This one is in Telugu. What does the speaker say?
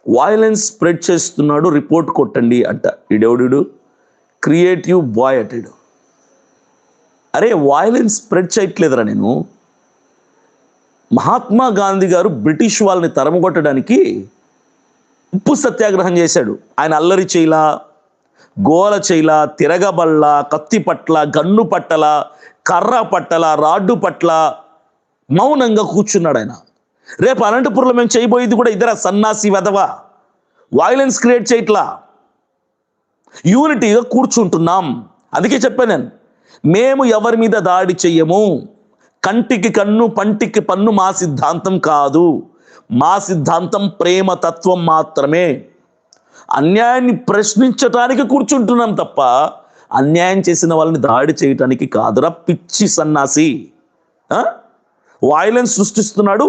వాయిలెన్స్ స్ప్రెడ్ చేస్తున్నాడు, రిపోర్ట్ కొట్టండి అంట. ఈడెవడు క్రియేటివ్ బాయ్ అటాడు. అరే వాయిలెన్స్ స్ప్రెడ్ చేయట్లేదురా నేను. మహాత్మా గాంధీ గారు బ్రిటిష్ వాళ్ళని తరమగొట్టడానికి ఉప్పు సత్యాగ్రహం చేశాడు. ఆయన అల్లరి చేయలా, గోల చేయలా, తిరగబల్ల, కత్తి పట్ల, గన్ను పట్టల, కర్ర పట్టల, రాడ్డు పట్ల మౌనంగా కూర్చున్నాడు ఆయన. రేపు అనంతపురంలో మేము చేయబోయేది కూడా ఇద్దర సన్నాసి వెధవ. వాయిలెన్స్ క్రియేట్ చేయట్లా, యూనిటీగా కూర్చుంటున్నాం. అందుకే చెప్పాను నేను, మేము ఎవరి మీద దాడి చెయ్యము. కంటికి కన్ను పంటికి పన్ను మా సిద్ధాంతం కాదు. మా సిద్ధాంతం ప్రేమ తత్వం మాత్రమే. అన్యాయాన్ని ప్రశ్నించటానికి కూర్చుంటున్నాం తప్ప అన్యాయం చేసిన వాళ్ళని దాడి చేయటానికి కాదురా పిచ్చి సన్నాసి. వాయిలెన్స్ సృష్టిస్తున్నాడు.